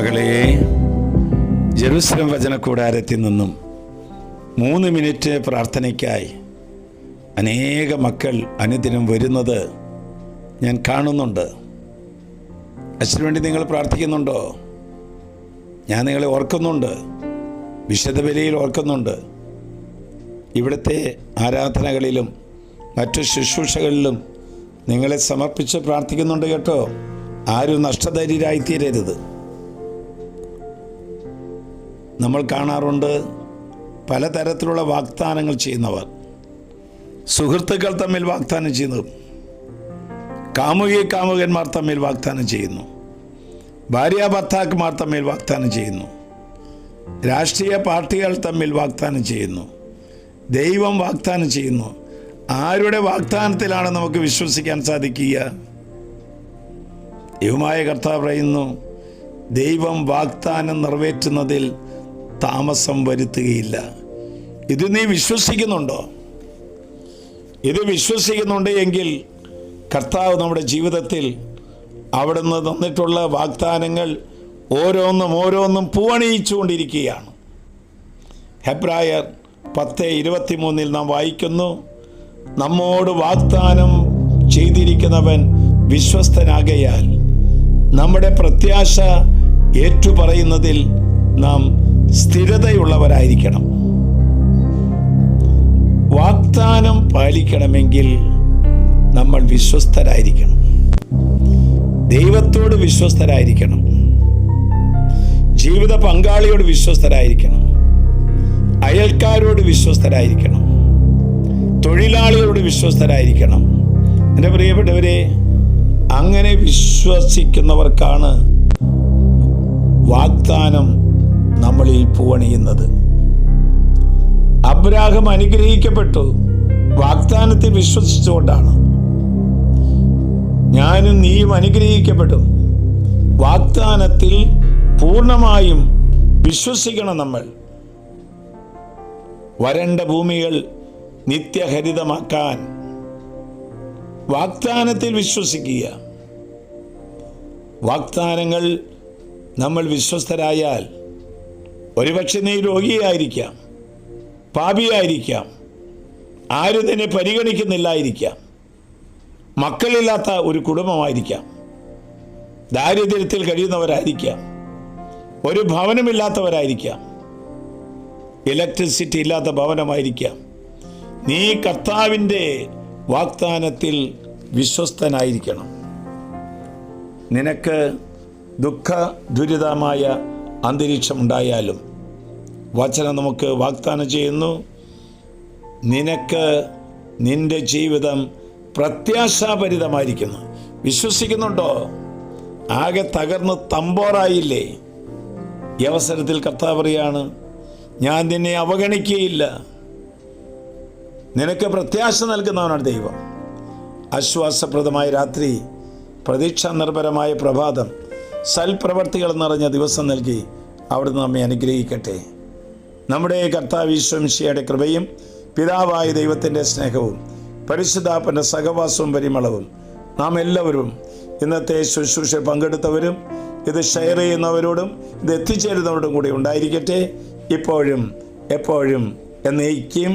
ദൈവമക്കളെ, ജെറുസലേം വചനകൂടാരത്തിൽ നിന്നും 3 മിനിറ്റ് പ്രാർത്ഥനയ്ക്കായി അനേക മക്കൾ അനുദിനം വരുന്നത് ഞാൻ കാണുന്നുണ്ട്. അച്ഛനു വേണ്ടി നിങ്ങൾ പ്രാർത്ഥിക്കുന്നുണ്ടോ? ഞാൻ നിങ്ങളെ ഓർക്കുന്നുണ്ട്, വിശുദ്ധ ബലിയിൽ ഓർക്കുന്നുണ്ട്. ഇവിടുത്തെ ആരാധനകളിലും മറ്റു ശുശ്രൂഷകളിലും നിങ്ങളെ സമർപ്പിച്ച് പ്രാർത്ഥിക്കുന്നുണ്ട് കേട്ടോ. ആരും നഷ്ടധൈര്യരായിത്തീരരുത്. നമ്മൾ കാണാറുണ്ട് പലതരത്തിലുള്ള വാഗ്ദാനങ്ങൾ ചെയ്യുന്നവർ. സുഹൃത്തുക്കൾ തമ്മിൽ വാഗ്ദാനം ചെയ്യുന്നു, കാമുകന്മാർ തമ്മിൽ വാഗ്ദാനം ചെയ്യുന്നു, ഭാര്യ ഭർത്താക്കന്മാർ തമ്മിൽ വാഗ്ദാനം ചെയ്യുന്നു, രാഷ്ട്രീയ പാർട്ടികൾ തമ്മിൽ വാഗ്ദാനം ചെയ്യുന്നു, ദൈവം വാഗ്ദാനം ചെയ്യുന്നു. ആരുടെ വാഗ്ദാനത്തിലാണ് നമുക്ക് വിശ്വസിക്കാൻ സാധിക്കുക? ദൈവമായ കർത്താവ് പറയുന്നു, ദൈവം വാഗ്ദാനം നിറവേറ്റുന്നതിൽ താമസം വരുത്തുകയില്ല. ഇത് നീ വിശ്വസിക്കുന്നുണ്ടോ? ഇത് വിശ്വസിക്കുന്നുണ്ട് എങ്കിൽ കർത്താവ് നമ്മുടെ ജീവിതത്തിൽ അവിടുന്ന് തന്നിട്ടുള്ള വാഗ്ദാനങ്ങൾ ഓരോന്നും പൂവണിയിച്ചുകൊണ്ടിരിക്കുകയാണ്. ഹെബ്രായർ 10:23 നാം വായിക്കുന്നു, നമ്മോട് വാഗ്ദാനം ചെയ്തിരിക്കുന്നവൻ വിശ്വസ്തനാകയാൽ നമ്മുടെ പ്രത്യാശ ഏറ്റുപറയുന്നതിൽ നാം സ്ഥിരതയുള്ളവരായിരിക്കണം. വാഗ്ദാനം പാലിക്കണമെങ്കിൽ നമ്മൾ വിശ്വസ്തരായിരിക്കണം, ദൈവത്തോട് വിശ്വസ്തരായിരിക്കണം, ജീവിത പങ്കാളിയോട് വിശ്വസ്തരായിരിക്കണം, അയൽക്കാരോട് വിശ്വസ്തരായിരിക്കണം, തൊഴിലാളികളോട് വിശ്വസ്തരായിരിക്കണം. എൻ്റെ പ്രിയപ്പെട്ടവരെ, അങ്ങനെ വിശ്വസിക്കുന്നവർക്കാണ് വാഗ്ദാനം നമ്മളിൽ പൂവണിയുന്നത്. അബ്രാഹാം അനുഗ്രഹിക്കപ്പെട്ടു വാഗ്ദാനത്തിൽ വിശ്വസിച്ചുകൊണ്ടാണ്. ഞാനും നീയും അനുഗ്രഹിക്കപ്പെടും. വാഗ്ദാനത്തിൽ പൂർണ്ണമായും വിശ്വസിക്കണം. നമ്മൾ വരണ്ട ഭൂമികൾ നിത്യഹരിതമാക്കാൻ വാഗ്ദാനത്തിൽ വിശ്വസിക്കുക. വാഗ്ദാനങ്ങൾ നമ്മൾ വിശ്വസ്തരായാൽ, ഒരുപക്ഷെ നീ രോഗിയായിരിക്കാം, പാപിയായിരിക്കാം, ആരും തന്നെ പരിഗണിക്കുന്നില്ലായിരിക്കാം, മക്കളില്ലാത്ത ഒരു കുടുംബമായിരിക്കാം, ദാരിദ്ര്യത്തിൽ കഴിയുന്നവരായിരിക്കാം, ഒരു ഭവനമില്ലാത്തവരായിരിക്കാം, ഇലക്ട്രിസിറ്റി ഇല്ലാത്ത ഭവനമായിരിക്കാം. നീ കർത്താവിൻ്റെ വാഗ്ദാനത്തിൽ വിശ്വസ്തനായിരിക്കണം. നിനക്ക് ദുഃഖ ദുരിതമായ അന്തരീക്ഷമുണ്ടായാലും വചനം നമുക്ക് വാഗ്ദാനം ചെയ്യുന്നു, നിനക്ക് നിന്റെ ജീവിതം പ്രത്യാശാഭരിതമായിരിക്കുന്നു. വിശ്വസിക്കുന്നുണ്ടോ? ആകെ തകർന്ന് തമ്പോറായില്ലേ? ഈ അവസരത്തിൽ കർത്താവ് പറയാണ്, ഞാൻ നിന്നെ അവഗണിക്കുകയില്ല. നിനക്ക് പ്രത്യാശ നൽകുന്നവനാണ് ദൈവം. ആശ്വാസപ്രദമായ രാത്രി, പ്രതീക്ഷാ നിർഭരമായ പ്രഭാതം, സൽപ്രവർത്തികൾ നിറഞ്ഞ ദിവസം നൽകി അവിടുന്ന് നമ്മെ അനുഗ്രഹിക്കട്ടെ. നമ്മുടെ കർത്താവ് ഈശോ മിശിഹായുടെ കൃപയും പിതാവായ ദൈവത്തിൻ്റെ സ്നേഹവും പരിശുദ്ധാത്മാവിൻ്റെ സഹവാസവും പരിമളവും നാം എല്ലാവരും, ഇന്നത്തെ ശുശ്രൂഷ പങ്കെടുത്തവരും ഇത് ഷെയർ ചെയ്യുന്നവരോടും ഇത് എത്തിച്ചേരുന്നവരോടും കൂടി ഉണ്ടായിരിക്കട്ടെ, ഇപ്പോഴും എപ്പോഴും എന്നേക്കും.